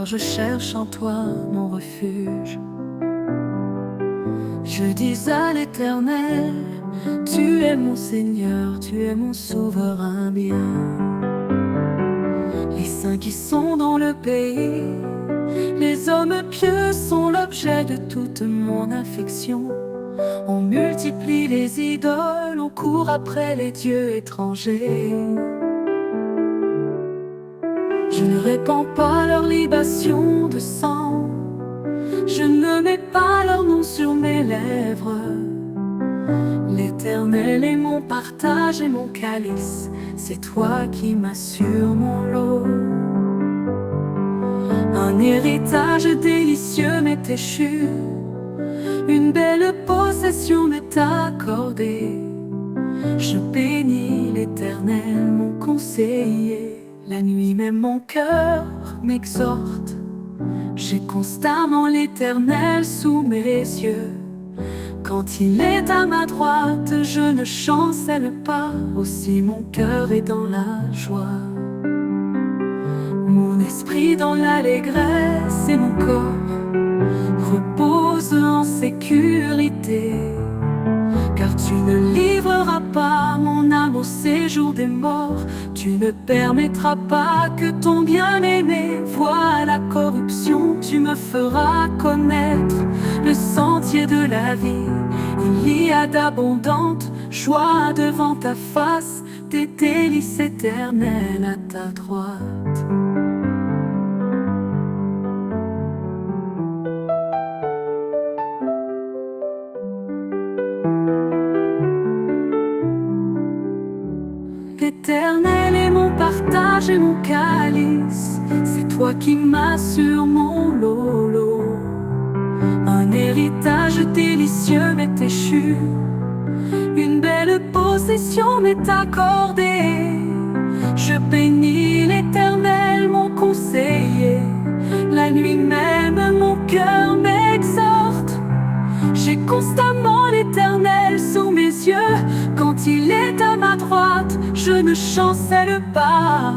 je cherche en toi mon refuge. Je dis à l'Éternel, tu es mon Seigneur, tu es mon souverain bien. Les saints qui sont dans le pays, les hommes pieux sont l'objet de toute mon affection. On multiplie les idoles, on court après les dieux étrangers. Je ne répands pas leur libation de sang, je ne mets pas leur nom sur mes lèvres. L'Éternel est mon partage et mon calice, c'est toi qui m'assures mon lot. Un héritage délicieux m'est échu, une belle possession m'est accordée. Je bénis l'Éternel, mon conseiller. La nuit même mon cœur m'exhorte. J'ai constamment l'Éternel sous mes yeux. Quand il est à ma droite, je ne chancelle pas. Aussi mon cœur est dans la joie, mon esprit dans l'allégresse et mon corps repose en sécurité. Car tu ne livreras pas mon âme au séjour des morts. Tu ne permettras pas que ton bien-aimé voie la corruption. Tu me feras connaître le sentier de la vie. Il y a d'abondantes joies devant ta face, des délices éternelles à ta droite. L'Éternel est mon partage et mon calice, c'est toi qui m'assures mon lot. Un héritage délicieux m'est échu, une belle possession m'est accordée. Je bénis l'Éternel, mon conseiller. La nuit même mon cœur m'exhorte. J'ai constamment l'Éternel sous mes yeux. Quand il est à ma droite, je ne chancelle pas.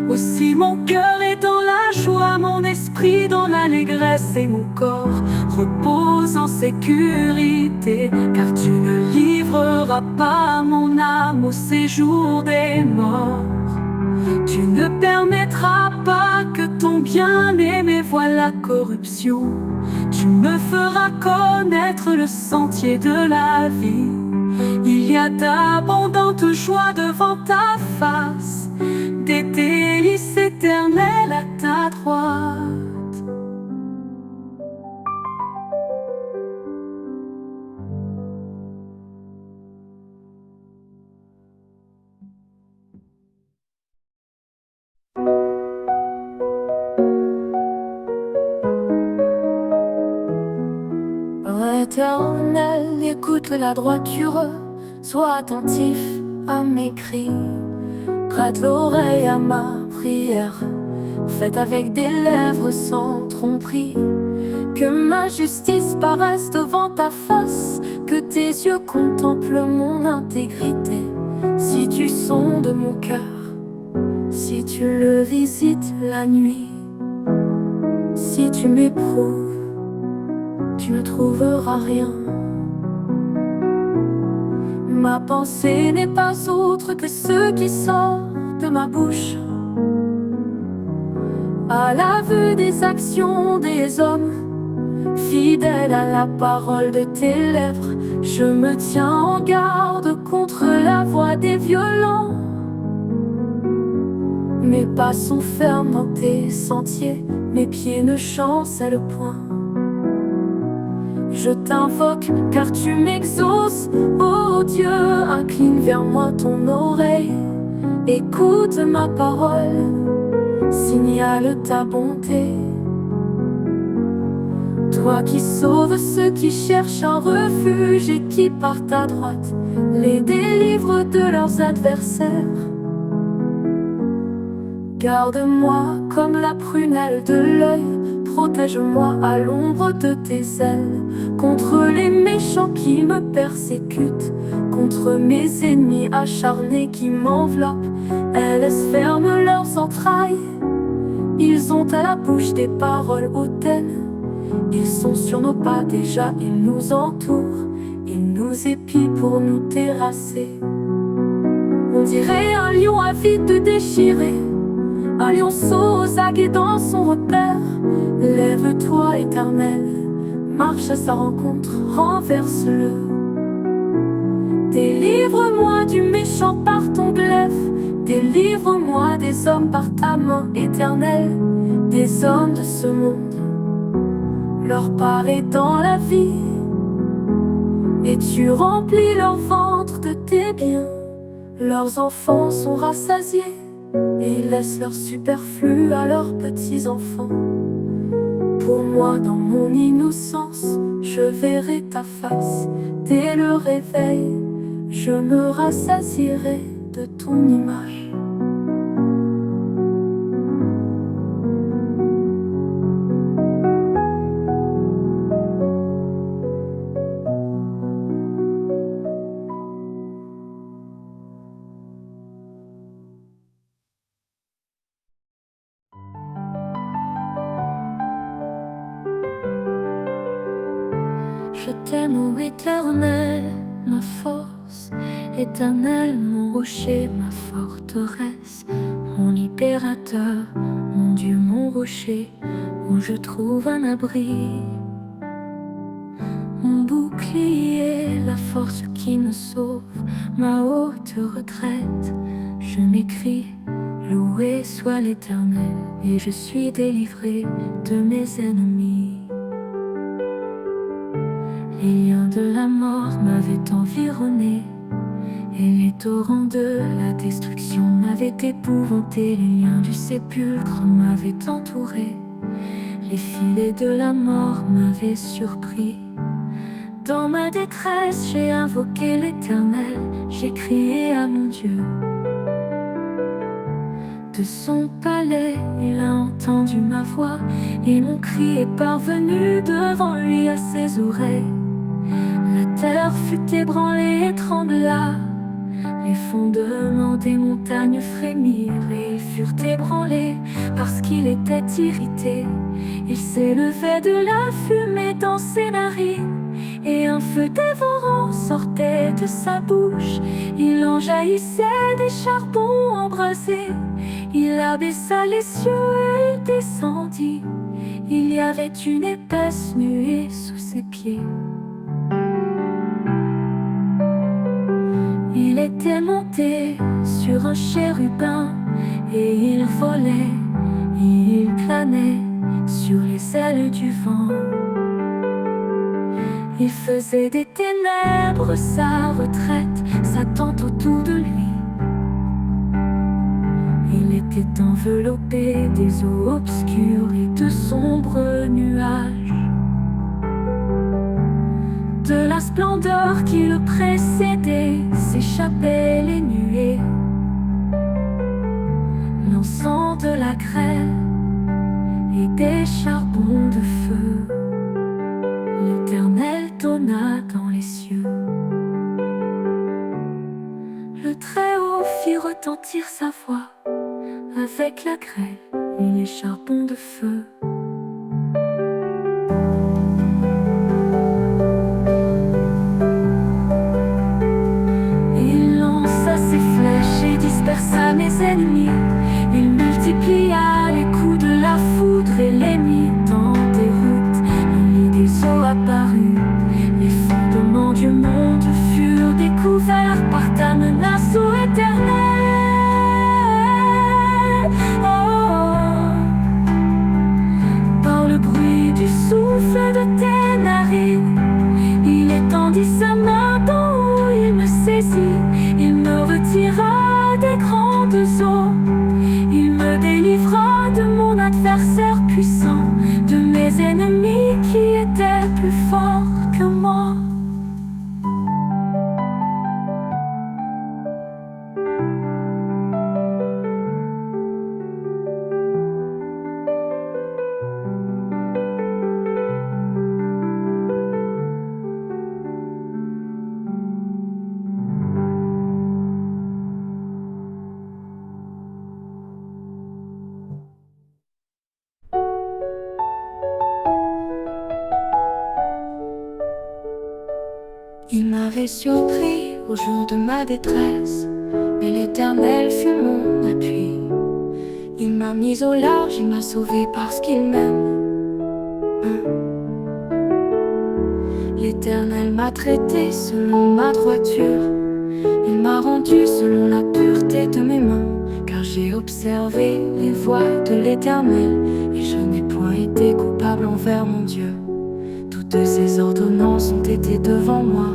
Aussi mon cœur est dans la joie, mon esprit dans l'allégresse et mon corps repose en sécurité. Car tu ne livreras pas mon âme au séjour des morts. Tu ne permettras pas que ton bien-aimé voie la corruption. Tu me feras connaître le sentier de la vie. Il y a d'abondantes joies devant ta face, des délices éternelles à ta droite. Éternel, écoute la droiture, sois attentif à mes cris. Prête l'oreille à ma prière, faite avec des lèvres sans tromperie. Que ma justice paraisse devant ta face, que tes yeux contemplent mon intégrité. Si tu sondes mon cœur, si tu le visites la nuit, si tu m'éprouves, tu ne trouveras rien. Ma pensée n'est pas autre que ce qui sort de ma bouche. À la vue des actions des hommes, fidèle à la parole de tes lèvres, je me tiens en garde contre la voix des violents. Mes pas sont fermes dans tes sentiers, mes pieds ne chancellent point. Je t'invoque car tu m'exauces, ô Dieu, incline vers moi ton oreille. Écoute ma parole, signale ta bonté. Toi qui sauves ceux qui cherchent un refuge et qui par ta droite les délivres de leurs adversaires. Garde-moi comme la prunelle de l'œil, protège-moi à l'ombre de tes ailes. Contre les méchants qui me persécutent, contre mes ennemis acharnés qui m'enveloppent, elles ferment leurs entrailles. Ils ont à la bouche des paroles hautaines. Ils sont sur nos pas déjà, ils nous entourent. Ils nous épient pour nous terrasser. On dirait un lion avide de déchirer, un lionceau aux aguets dans son repère. Lève-toi, Éternel, marche à sa rencontre, renverse-le. Délivre-moi du méchant par ton glaive. Délivre-moi des hommes par ta main éternelle. Des hommes de ce monde, leur part est dans la vie, et tu remplis leur ventre de tes biens. Leurs enfants sont rassasiés, et laissent leur superflu à leurs petits-enfants. Pour moi, dans mon innocence, je verrai ta face. Dès le réveil, je me rassasierai de ton image. Je t'aime, ô Éternel, ma force, Éternel, mon rocher, ma forteresse, mon libérateur, mon Dieu, mon rocher, où je trouve un abri. Mon bouclier, la force qui me sauve, ma haute retraite. Je m'écrie, loué soit l'Éternel, et je suis délivré de mes ennemis. Les liens de la mort m'avaient environné, et les torrents de la destruction m'avaient épouvanté. Les liens du sépulcre m'avaient entouré, les filets de la mort m'avaient surpris. Dans ma détresse, j'ai invoqué l'Éternel, j'ai crié à mon Dieu. De son palais, il a entendu ma voix, et mon cri est parvenu devant lui à ses oreilles. La terre fut ébranlée et trembla, les fondements des montagnes frémirent, et ils furent ébranlés parce qu'il était irrité. Il s'élevait de la fumée dans ses narines, et un feu dévorant sortait de sa bouche. Il en jaillissait des charbons embrasés. Il abaissa les cieux et il descendit. Il y avait une épaisse nuée sous ses pieds. Il était monté sur un chérubin, et il volait, il planait sur les ailes du vent. Il faisait des ténèbres sa retraite, sa tente autour de lui. Il était enveloppé des eaux obscures et de sombres nuages. De la splendeur qui le précédait s'échappaient les nuées, l'encens de la grêle et des charbons de feu. L'Éternel donna dans les cieux. Le Très-Haut fit retentir sa voix avec la grêle et les charbons de feu. Il lança ses flèches et dispersa mes ennemis. Il multiplia les coups de la foudre et les mit dans des routes. Il mit des eaux apparues. Les fondements du monde furent découverts par ta menace, ô Éternel. Par le bruit du souffle de tes narines, il étendit sa main d'en haut, il me saisit, il me retira des grandes eaux. Il me délivra de mon adversaire puissant, de mes ennemis qui étaient plus forts que Il m'avait surpris au jour de ma détresse, mais l'Éternel fut mon appui. Il m'a mis au large, il m'a sauvé parce qu'il m'aime. L'Éternel m'a traité selon ma droiture. Il m'a rendu selon la pureté de mes mains. Car j'ai observé les voies de l'Éternel, et je n'ai point été coupable envers mon Dieu. Toutes ses ordonnances ont été devant moi,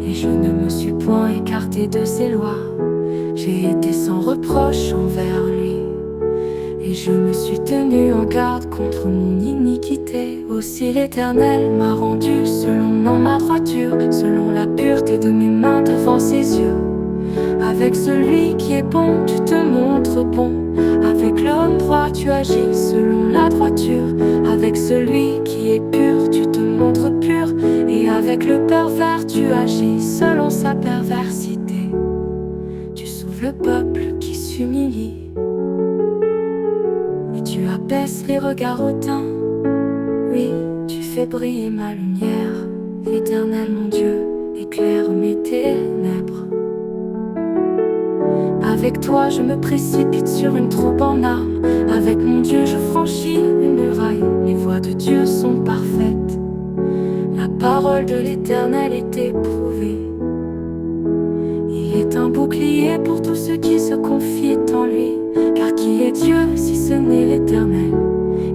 et je ne me suis point écarté de ses lois. J'ai été sans reproche envers lui, et je me suis tenu en garde contre mon iniquité. Aussi l'Éternel m'a rendu selon ma droiture, selon la pureté de mes mains devant ses yeux. Avec celui qui est bon, tu te montres bon. Avec l'homme droit, tu agis selon la droiture. Avec celui qui est pur, tu te montres pur. Et avec le pervers, tu agis selon sa perversité. Tu sauves le peuple qui s'humilie, et tu abaisses les regards hautains. Oui, tu fais briller ma lumière. L'Éternel mon Dieu éclaire mes ténèbres. Avec toi je me précipite sur une troupe en armes. Avec mon Dieu je franchis une muraille. Les voies de Dieu sont parfaites. La parole de l'Éternel est éprouvée. Il est un bouclier pour tous ceux qui se confient en lui. Car qui est Dieu si ce n'est l'Éternel?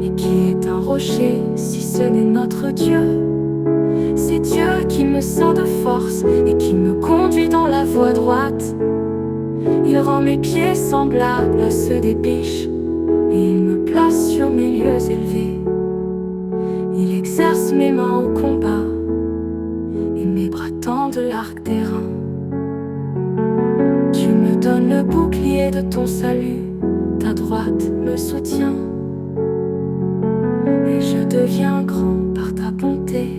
Et qui est un rocher si ce n'est notre Dieu? C'est Dieu qui me sent de force et qui me conduit dans la voie droite. Il rend mes pieds semblables à ceux des biches, et il me place sur mes lieux élevés. Il exerce mes mains au combat, et mes bras tendent l'arc d'airain. Tu me donnes le bouclier de ton salut, ta droite me soutient, et je deviens grand par ta bonté.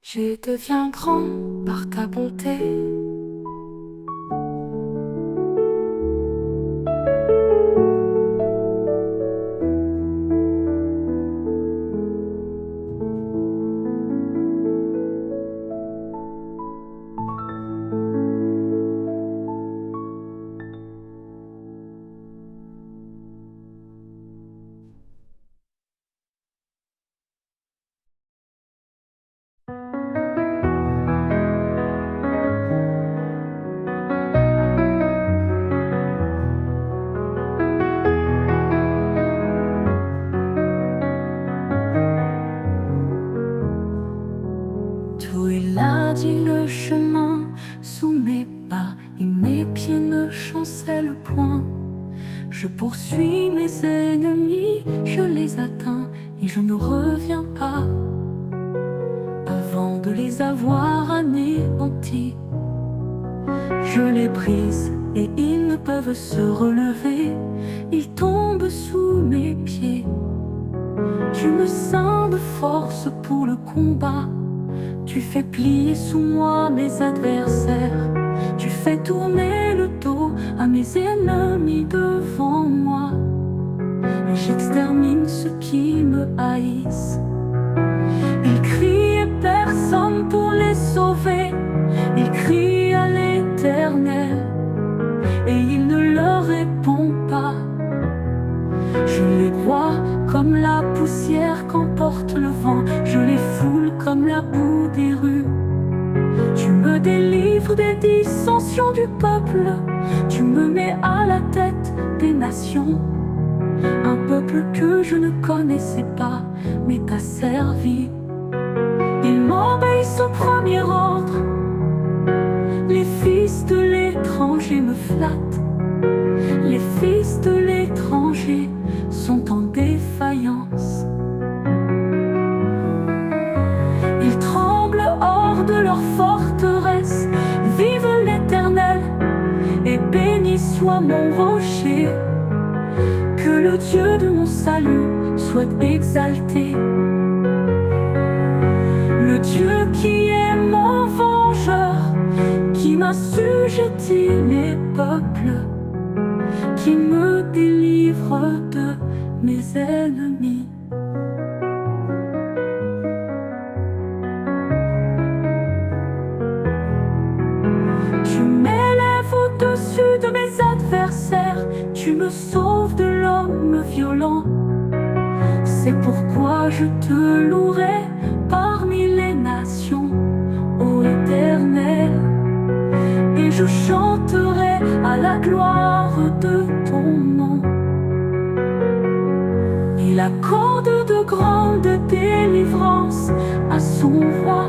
Je deviens grand par ta bonté. Tout élargit le chemin sous mes pas, et mes pieds ne chancellent point. Je poursuis mes ennemis, je les atteins, et je ne reviens pas avant de les avoir anéantis. Je les brise et ils ne peuvent se relever, ils tombent sous mes pieds. Je me sens de force pour le combat. Tu fais plier sous moi mes adversaires. Tu fais tourner le dos à mes ennemis devant moi. Et j'extermine ceux qui me haïssent. Ils crient et personne pour les sauver. Ils crient à l'Éternel et il ne leur répond pas. Je les vois comme la poussière qu'emporte le vent. Je les foule comme la boue des rues. Tu me délivres des dissensions du peuple. Tu me mets à la tête des nations. Un peuple que je ne connaissais pas, mais t'as servi. Ils m'obéissent au premier ordre. Les fils de l'étranger me flattent. Les fils de l'étranger sont en défaillance. Ils tremblent hors de leur forteresse. Vive l'Éternel et béni soit mon rocher. Que le Dieu de mon salut soit exalté. Le Dieu qui est mon vengeur, qui m'a assujetti les peuples, qui me délivre de mes ennemis. Tu m'élèves au-dessus de mes adversaires, tu me sauves de l'homme violent. C'est pourquoi je te louerai parmi les nations, ô Éternel, et je chanterai à la gloire de ton nom. Il accorde de grandes délivrances à son roi,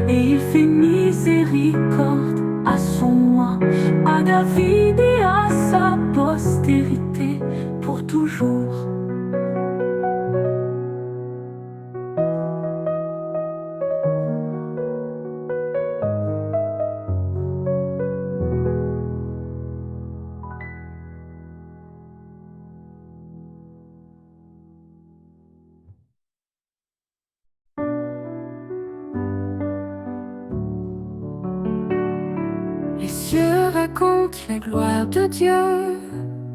et il fait miséricorde à son roi, à David et à sa postérité pour toujours. Les cieux racontent la gloire de Dieu,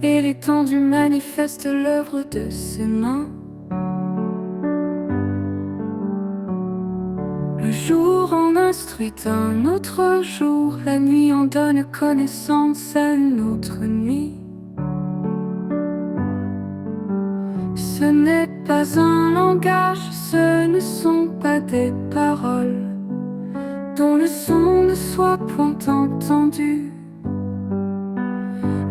et l'étendue manifeste l'œuvre de ses mains. Le jour en instruit un autre jour, la nuit en donne connaissance à une autre nuit. Ce n'est pas un langage, ce ne sont pas des paroles, dont le son ne soit point entendu.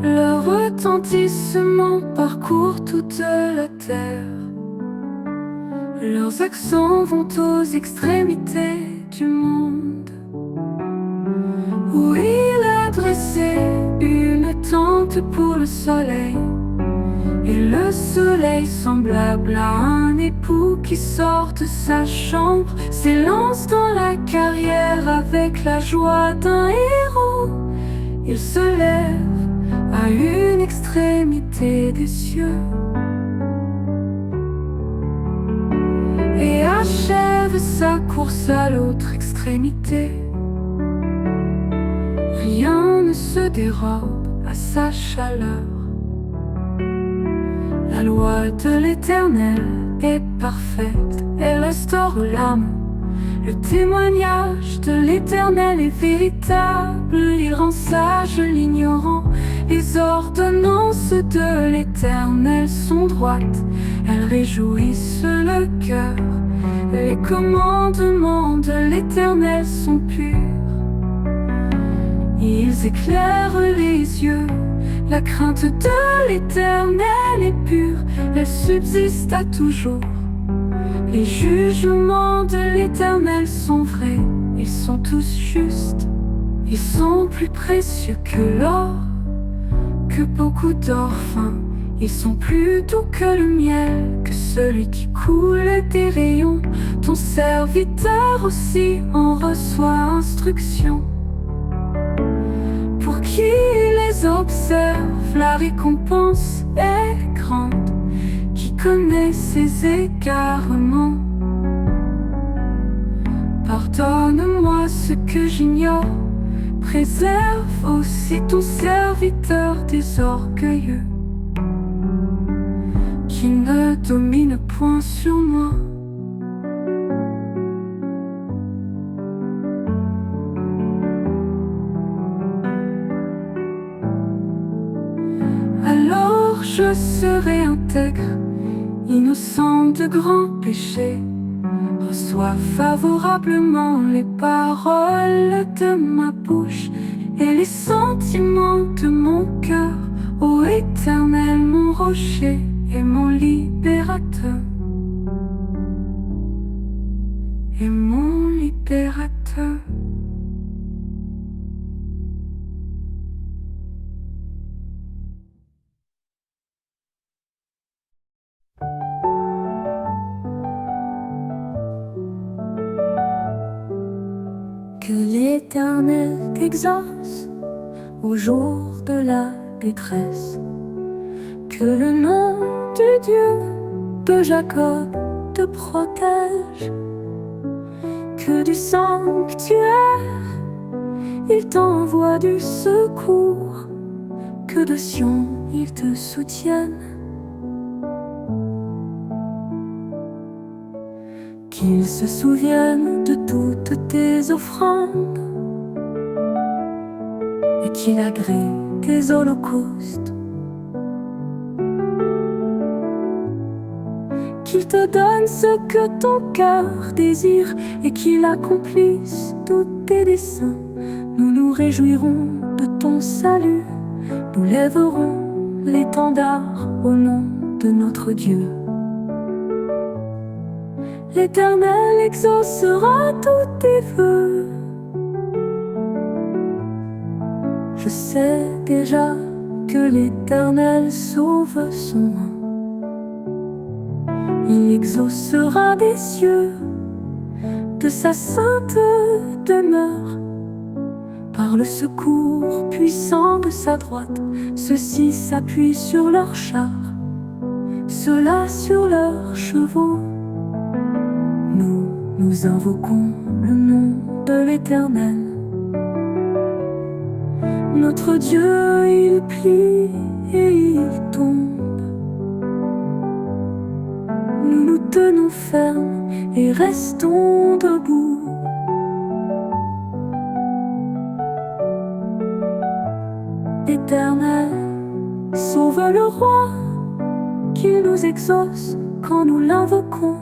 Leur retentissement parcourt toute la terre. Leurs accents vont aux extrémités du monde, où il a dressé une tente pour le soleil. Et le soleil, semblable à un époux qui sort de sa chambre, s'élance dans la carrière avec la joie d'un héros. Il se lève à une extrémité des cieux et achève sa course à l'autre extrémité. Rien ne se dérobe à sa chaleur. La loi de l'Éternel est parfaite, elle restaure l'âme. Le témoignage de l'Éternel est véritable, il rend sage l'ignorant. Les ordonnances de l'Éternel sont droites, elles réjouissent le cœur. Les commandements de l'Éternel sont purs, ils éclairent les yeux. La crainte de l'Éternel est pure, elle subsiste à toujours. Les jugements de l'Éternel sont vrais, ils sont tous justes. Ils sont plus précieux que l'or, que beaucoup d'or fin. Ils sont plus doux que le miel, que celui qui coule des rayons. Ton serviteur aussi en reçoit instruction. Pour qui les observe, la récompense est grande. Qui connaît ses égarements? Pardonne-moi ce que j'ignore, préserve aussi ton serviteur des orgueilleux, qui ne domine point sur moi. Alors je serai intègre, innocent de grands péchés. Reçois favorablement les paroles de ma bouche et les sentiments de mon cœur, ô Éternel, mon rocher et mon libérateur. Et mon libérateur. Que l'Éternel t'exauce au jour de la détresse, Que le nom du Dieu de Jacob te protège, que du sanctuaire il t'envoie du secours, que de Sion il te soutienne, qu'il se souvienne de toutes tes offrandes et qu'il agrée tes holocaustes, qu'il te donne ce que ton cœur désire et qu'il accomplisse tous tes desseins. Nous nous réjouirons de ton salut, nous lèverons l'étendard au nom de notre Dieu. L'Éternel exaucera tous tes vœux. Je sais déjà que l'Éternel sauve son nom. Il exaucera des cieux de sa sainte demeure. Par le secours puissant de sa droite, ceux-ci s'appuient sur leurs chars, ceux-là sur leurs chevaux. Nous invoquons le nom de l'Éternel. Notre Dieu, il plie et il tombe. Nous nous tenons fermes et restons debout. L'Éternel sauve le roi, qu'il nous exauce quand nous l'invoquons.